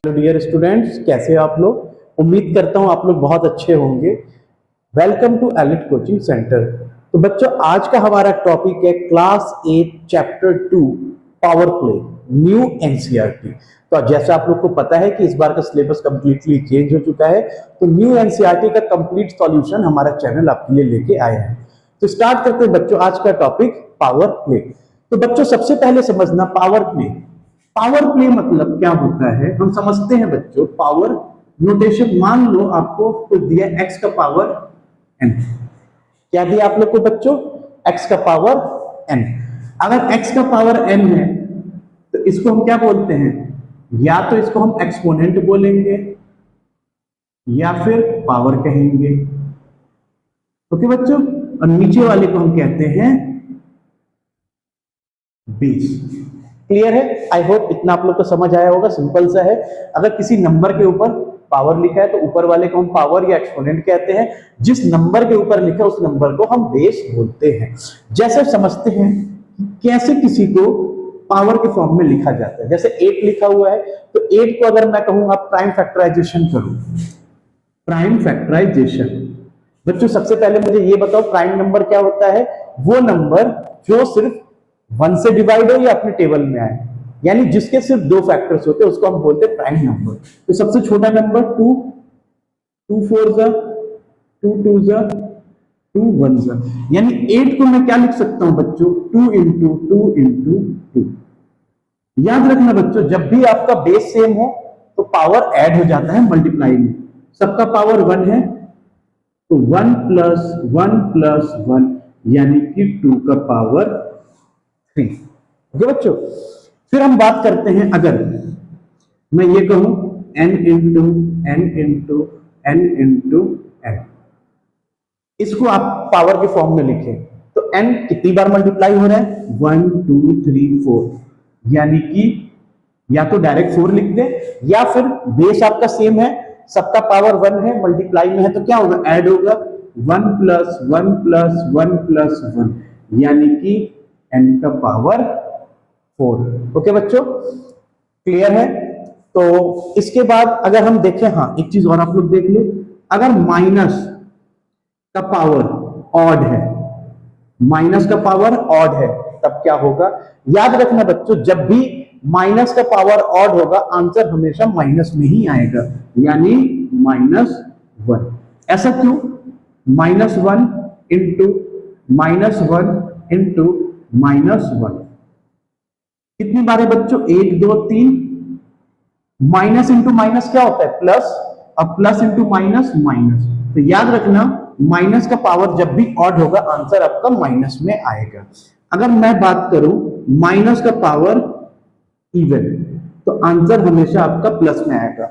Dear students, कैसे हैं आप लोग। उम्मीद करता हूं आप लोग बहुत अच्छे होंगे। Welcome to elite coaching centre. तो बच्चों, आज का हमारा टॉपिक है class 8 chapter 2 power play new NCERT. तो जैसे आप लोग को पता है कि इस बार का सिलेबस कंप्लीटली चेंज हो चुका है, तो न्यू एनसीईआरटी का कंप्लीट सॉल्यूशन हमारा चैनल आपके लिए लेके आया है। तो स्टार्ट करते हैं बच्चों आज का टॉपिक पावर प्ले। तो बच्चों, सबसे पहले समझना पावर प्ले। पावर प्ले मतलब क्या होता है, हम समझते हैं बच्चों। पावर नोटेशन, मान लो आपको कुछ दिया x का पावर n। क्या दिया आप लोग को बच्चों? x का पावर n। अगर x का पावर n है तो इसको हम क्या बोलते हैं? या तो इसको हम एक्सपोनेंट बोलेंगे या फिर पावर कहेंगे। ओके बच्चों, और नीचे वाले को हम कहते हैं बेस। क्लियर है? आई होप इतना आप लोग को समझ आया होगा। सिंपल सा है। अगर किसी नंबर के ऊपर पावर लिखा है तो ऊपर वाले को हम पावर या एक्सपोनेंट कहते हैं। जिस नंबर के ऊपर लिखा है उस नंबर को हम बेस बोलते हैं। जैसे समझते हैं कैसे किसी को पावर के फॉर्म में लिखा जाता है। जैसे 8 लिखा हुआ है तो 8 को अगर मैं कहूं आप प्राइम फैक्टराइजेशन करो, प्राइम फैक्टराइजेशन। बच्चों सबसे पहले मुझे ये बताओ, प्राइम नंबर क्या होता है? वो नंबर जो सिर्फ 1 से डिवाइड हो या अपने टेबल में आए, यानी जिसके सिर्फ 2 फैक्टर्स होते हैं उसको हम बोलते हैं प्राइम नंबर। तो सबसे छोटा नंबर 2, 2 4 जा, 2 2 जा, 2 1 जा, यानी 8 को मैं क्या लिख सकता हूं बच्चों? 2 इंटू 2 इंटू 2। याद रखना बच्चों, जब भी आपका बेस सेम हो तो पावर ऐड हो जाता है मल्टीप्लाई में। सबका पावर 1 है तो 1 प्लस 1 प्लस 1 यानी कि 2 का पावर 3। ओके बच्चों, फिर हम बात करते हैं, अगर मैं ये कहूं n into n into n into n, इसको आप पावर के फॉर्म में लिखें तो n कितनी बार मल्टीप्लाई हो रहा है? 1 2 3 4, यानी कि या तो डायरेक्ट 4 लिख दे या फिर बेस आपका सेम है, सबका पावर 1 है, मल्टीप्लाई में है तो क्या होगा? ऐड होगा। 1 प्लस 1 प्लस 1 प्लस 1 यानी कि n का पावर 4। ओके बच्चों, क्लियर है? तो इसके बाद अगर हम देखें, हाँ एक चीज और आप लोग देख लो, अगर माइनस का पावर ऑड है, माइनस का पावर ऑड है तब क्या होगा? याद रखना बच्चों, जब भी माइनस का पावर ऑड होगा आंसर हमेशा माइनस में ही आएगा, यानी -1। ऐसा क्यों? -1 इंटू -1 इंटू -1 कितनी बार है बच्चों? 1 2 3। माइनस इंटू माइनस क्या होता है? प्लस। अब प्लस इंटू माइनस माइनस। तो याद रखना, माइनस का पावर जब भी ऑड होगा आंसर आपका माइनस में आएगा। अगर मैं बात करूं माइनस का पावर इवन, तो आंसर हमेशा आपका प्लस में आएगा।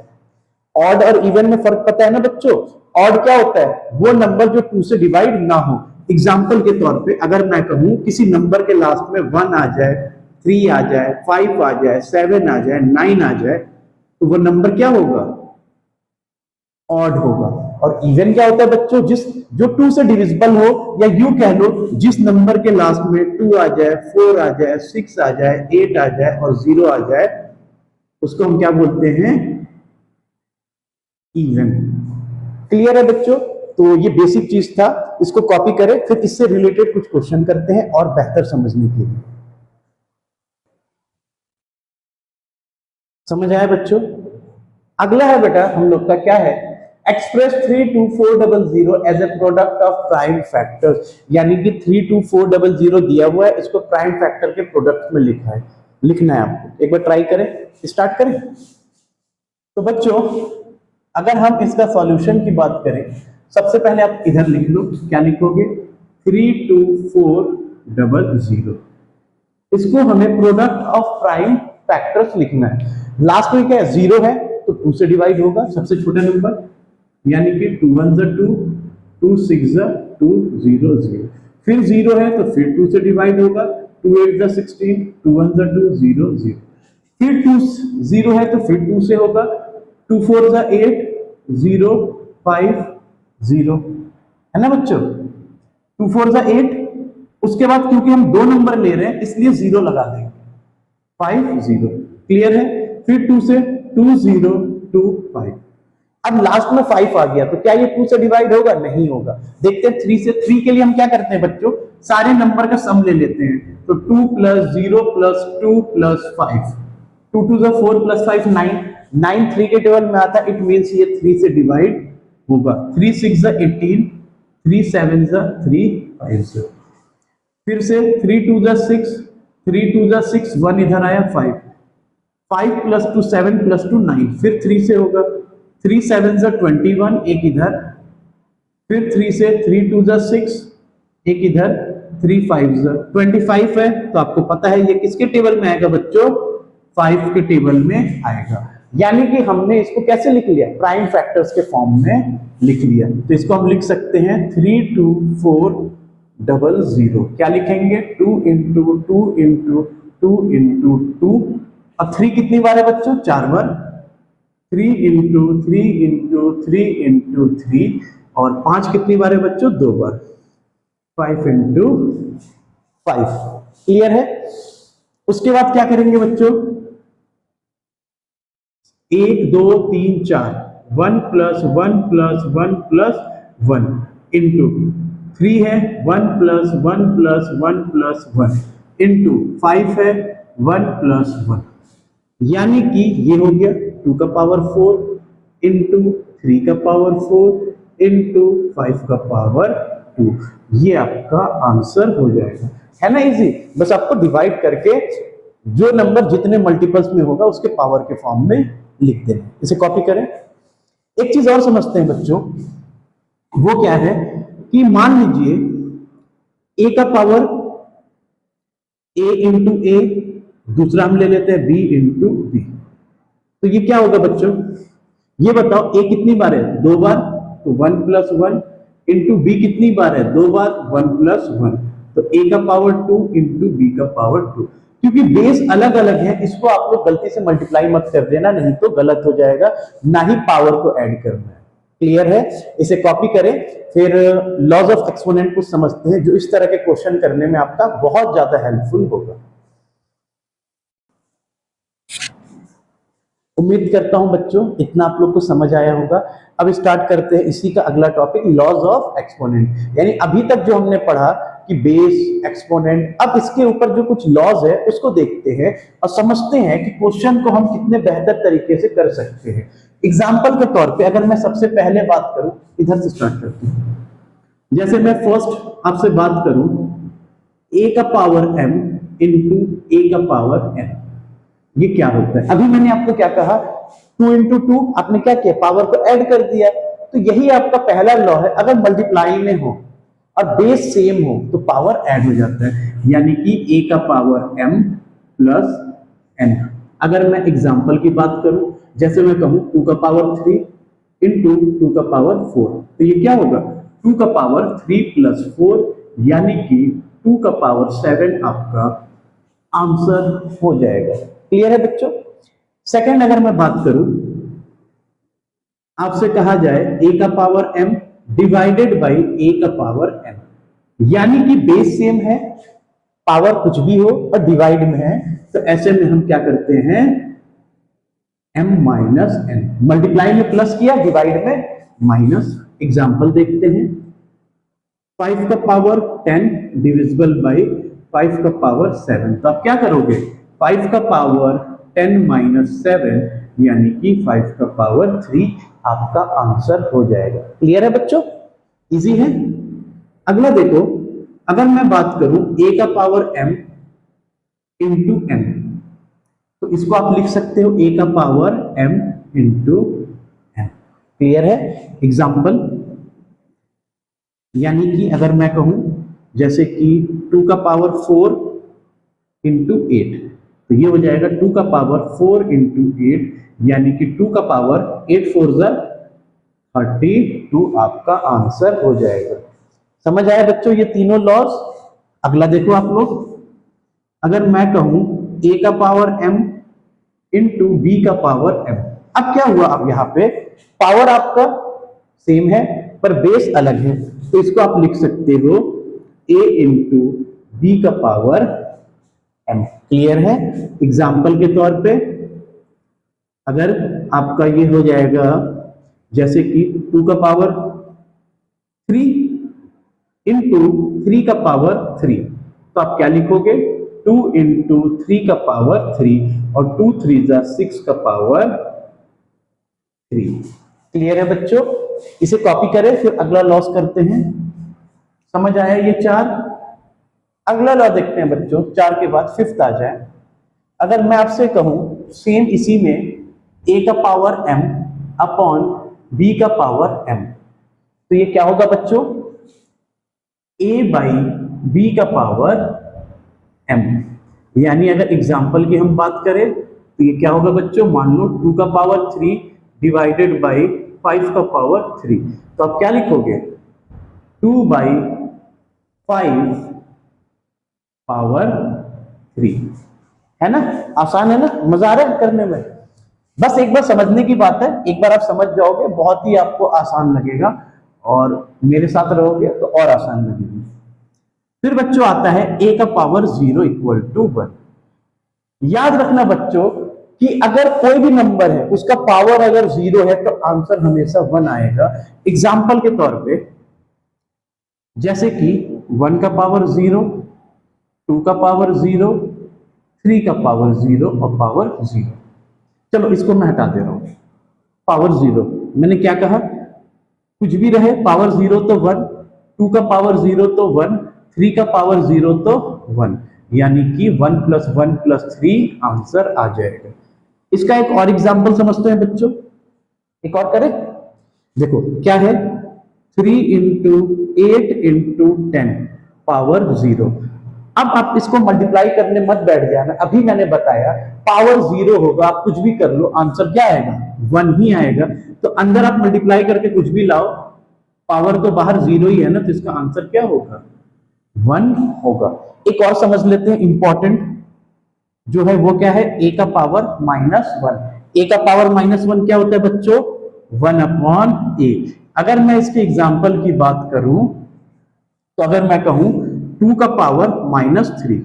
ऑड और इवन में फर्क पता है ना बच्चों? ऑड क्या होता है? वो नंबर जो 2 से डिवाइड ना हो। एग्जाम्पल के तौर पे अगर मैं कहूं किसी नंबर के लास्ट में 1 आ जाए, 3 आ जाए, 5 आ जाए, 7 आ जाए, 9 आ जाए, तो वो नंबर क्या होगा? ऑड होगा। और इवन क्या होता है बच्चों? जो 2 से डिविजिबल हो, या यूं कह लो जिस नंबर के लास्ट में 2 आ जाए, 4 आ जाए, 6 आ जाए, 8 आ जाए और 0 आ जाए, उसको हम क्या बोलते हैं? इवन। क्लियर है बच्चों? तो ये बेसिक चीज था, इसको कॉपी करें, फिर इससे रिलेटेड कुछ क्वेश्चन करते हैं और बेहतर समझने के लिए। समझ आया बच्चों? अगला है बेटा हम लोग का, क्या है? Express 32400 as a product of prime factors, यानी कि 32400 दिया हुआ है, इसको प्राइम फैक्टर के प्रोडक्ट में लिखना है आपको। एक बार ट्राई करें, स्टार्ट करें। तो बच्चों अगर हम इसका सॉल्यूशन की बात करें, सबसे पहले आप इधर लिख लो, क्या लिखोगे? 32400। इसको हमें प्रोडक्ट ऑफ प्राइम फैक्टर्स लिखना है। लास्ट में क्या है? 0 है तो 2 से डिवाइड होगा, सबसे छोटा नंबर, यानी कि 2 1 जा 2, 2 6 जा 2 0 0। फिर 0 है तो फिर 2 से डिवाइड होगा, 2 8 जा 16, 2 1 जा 2 0 0। फिर 2 0 है तो फिर 2 से होगा, 2 4 जा 8 0 5 0, है ना बच्चों? 2 4 जा 8। उसके बाद क्योंकि हम 2 नंबर ले रहे हैं इसलिए 0 लगा देंगे, 5 0। क्लियर है? फिर 2 से 2025। अब लास्ट में 5 आ गया तो क्या ये 2 से डिवाइड होगा? नहीं होगा। देखते हैं 3 से। 3 के लिए हम क्या करते हैं बच्चों? सारे नंबर का सम ले लेते हैं। तो 2 + 0 + 2 + 5, 2 2 = 4 + 5 9, 9 3 के टेबल में आता, इट मींस ये 3 से डिवाइड होगा। 3 6 = 18, 3 7 = 350। फिर से 3 2 = 6, 3 2 = 6, 1 इधर आया 5, 5 + 2 7 + 2 9, फिर 3 से होगा। 3 7 = 21, एक इधर, फिर 3 से 3 2 = 6, एक इधर, 3 5 = 25 है। तो आपको पता है ये किसके टेबल में आएगा बच्चों? 5 के टेबल में आएगा। यानी कि हमने इसको कैसे लिख लिया? प्राइम फैक्टर्स के फॉर्म में लिख लिया। तो इसको हम लिख सकते हैं 32400। क्या लिखेंगे? 2 × 2 × 2 × 2। अब 3 कितनी बार है बच्चों? 4 बार। 3 × 3 × 3 × 3। और 5 कितनी बार है बच्चों? 2 बार। 5 × 5। क्लियर है? उसके बाद क्या करेंगे बच्चों? 1 2 3 4, 1 + 1 + 1 + 1 इंटू 3 है 1 + 1 + 1 + 1 इंटू 5 है 1 + 1, यानी कि ये हो गया 2 का पावर 4 इंटू 3 का पावर 4 इंटू 5 का पावर 2। ये आपका आंसर हो जाएगा। है ना इजी? बस आपको डिवाइड करके जो नंबर जितने मल्टीपल्स में होगा उसके पावर के फॉर्म में लिख देना। इसे कॉपी करें। एक चीज और समझते हैं बच्चों, वो क्या है कि मान लीजिए a का पावर a इंटू ए, दूसरा हम ले लेते हैं b इंटू बी। तो ये क्या होगा बच्चों? ये बताओ a कितनी बार है? 2 बार, तो 1 + 1 इंटू b कितनी बार है? 2 बार, 1 + 1। तो a का पावर 2 इंटू b का पावर 2। क्योंकि बेस अलग अलग है, इसको आप लोग गलती से मल्टीप्लाई मत कर देना, नहीं तो गलत हो जाएगा। ना ही पावर को ऐड करना है। क्लियर है? इसे कॉपी करें। फिर लॉज ऑफ एक्सपोनेंट को समझते हैं, जो इस तरह के क्वेश्चन करने में आपका बहुत ज्यादा हेल्पफुल होगा। उम्मीद करता हूं बच्चों इतना आप लोग को समझ आया होगा। अब स्टार्ट करते हैं इसी का अगला टॉपिक, लॉज ऑफ एक्सपोनेंट। यानी अभी तक जो हमने पढ़ा कि बेस, एक्सपोनेंट, अब इसके ऊपर जो कुछ लॉज है उसको देखते हैं और समझते हैं कि क्वेश्चन को हम कितने बेहतर तरीके से कर सकते हैं। एग्जाम्पल के तौर पे अगर मैं सबसे पहले बात करूं, इधर से स्टार्ट करते हैं। जैसे मैं फर्स्ट आपसे बात करूं a का पावर m इंटू a का पावर n, ये क्या होता है? अभी मैंने आपको क्या कहा? 2 × 2, आपने क्या किया? पावर को ऐड कर दिया। तो यही आपका पहला लॉ है, अगर मल्टीप्लाई में हो और बेस सेम हो तो पावर ऐड हो जाता है। यानी कि a का पावर m प्लस n। अगर मैं एग्जांपल की बात करूं, जैसे मैं कहूं 2 का पावर 3 इंटू 2 का पावर 4, तो ये क्या होगा? 2 का पावर 3 + 4, यानी कि 2 का पावर 7 आपका आंसर हो जाएगा। क्लियर है बच्चों? सेकंड अगर मैं बात करूं, आपसे कहा जाए a का power m divided by a का पावर m, यानी कि बेस सेम है, पावर कुछ भी हो और डिवाइड में है, तो ऐसे में हम क्या करते हैं? m माइनस n, मल्टीप्लाई में प्लस किया, डिवाइड में माइनस। एग्जांपल देखते हैं। 5 का पावर 10 डिविजिबल बाई 5 का पावर 7, तो आप क्या करोगे? 5 का पावर 10 - 7, यानी कि 5 का पावर 3 आपका आंसर हो जाएगा। क्लियर है बच्चों? इजी है। अगला देखो, अगर मैं बात करूं a का पावर m इंटू n, तो इसको आप लिख सकते हो a का power m into n। Clear है? एग्जाम्पल, यानी कि अगर मैं कहूं जैसे कि 2 का पावर 4 इंटू 8, तो ये हो जाएगा 2 का पावर 4 इंटू 8, यानी कि 2 का पावर 8 4 = 32 आपका आंसर हो जाएगा। समझ आया बच्चों ये तीनों लॉज? अगला देखो आप लोग, अगर मैं कहूं a का पावर m इंटू b का पावर m, अब क्या हुआ? अब यहाँ पे पावर आपका सेम है पर बेस अलग है, तो इसको आप लिख सकते हो a इंटू बी का पावर m। क्लियर है? एग्जाम्पल के तौर पे अगर आपका ये हो जाएगा जैसे कि 2 का पावर 3 इंटू 3 का पावर 3, तो आप क्या लिखोगे 2 इंटू 3 का पावर 3 और 2 3 जा 6 का पावर 3। क्लियर है बच्चों? इसे कॉपी करें फिर अगला लॉस करते हैं। समझ आया ये 4? अगला लॉ देखते हैं बच्चों, 4 के बाद 5th आ जाए। अगर मैं आपसे कहूं सेम इसी में a का पावर m अपॉन b का पावर m, तो ये क्या होगा बच्चों a बाई b का पावर m। यानी अगर एग्जांपल की हम बात करें तो ये क्या होगा बच्चों, मान लो 2 का पावर 3 डिवाइडेड बाई 5 का पावर 3, तो आप क्या लिखोगे 2 बाई 5 पावर 3, है ना? आसान है ना? मजा आ रहा है करने में? बस एक बार समझने की बात है, एक बार आप समझ जाओगे बहुत ही आपको आसान लगेगा, और मेरे साथ रहोगे तो और आसान लगेगी। फिर बच्चों आता है a का पावर 0 इक्वल टू 1। याद रखना बच्चों कि अगर कोई भी नंबर है उसका पावर अगर 0 है तो आंसर हमेशा 1 आएगा। एग्जाम्पल के तौर पे जैसे कि 1 का पावर 0, 2 का पावर 0, 3 का पावर 0 और पावर 0। चलो इसको मैं हटा दे रहा हूं। पावर 0 मैंने क्या कहा, कुछ भी रहे, पावर 0 तो 1, 2 का पावर 0 तो 1, 3 का पावर 0 तो 1, यानी कि 1 प्लस 1 प्लस 3 आंसर आ जाएगा। इसका एक और एग्जाम्पल समझते हैं बच्चों, एक और करें। देखो क्या है 3 इंटू 8 इंटू 10 पावर 0। अब आप इसको मल्टीप्लाई करने मत बैठ जाना, अभी मैंने बताया पावर 0 होगा, आप कुछ भी कर लो आंसर क्या आएगा 1 ही आएगा। तो अंदर आप मल्टीप्लाई करके कुछ भी लाओ, पावर तो बाहर 0 ही है ना, तो इसका आंसर क्या होगा 1 होगा। एक और समझ लेते हैं इंपॉर्टेंट जो है, वो क्या है a का पावर -1। a का पावर -1 क्या होता है बच्चों 1 अपॉन a। अगर मैं इसके एग्जाम्पल की बात करूं तो अगर मैं कहूं 2 का पावर -3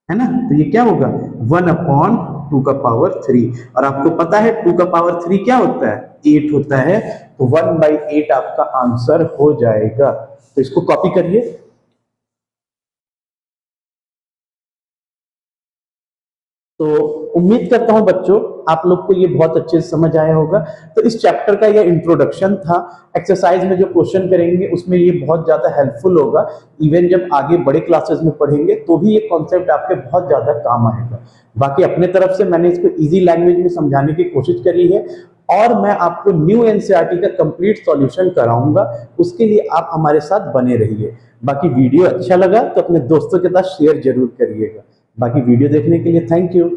है ना, तो ये क्या होगा 1 अपॉन 2 का पावर 3, और आपको पता है 2 का पावर 3 क्या होता है 8 होता है, तो 1/8 आपका आंसर हो जाएगा। तो इसको कॉपी करिए। तो उम्मीद करता हूं बच्चों आप लोग को ये बहुत अच्छे से समझ आया होगा। तो इस चैप्टर का ये इंट्रोडक्शन था। एक्सरसाइज में जो क्वेश्चन करेंगे उसमें ये बहुत ज्यादा हेल्पफुल होगा। इवन जब आगे बड़े क्लासेस में पढ़ेंगे तो भी ये कॉन्सेप्ट आपके बहुत ज्यादा काम आएगा। बाकी अपने तरफ से मैंने इसको इजी लैंग्वेज में समझाने की कोशिश करी है, और मैं आपको न्यू एनसीईआरटी का कंप्लीट सॉल्यूशन कराऊंगा। उसके लिए आप हमारे साथ बने रहिए। बाकी वीडियो अच्छा लगा तो अपने दोस्तों के साथ शेयर जरूर करिएगा। बाकी वीडियो देखने के लिए थैंक यू।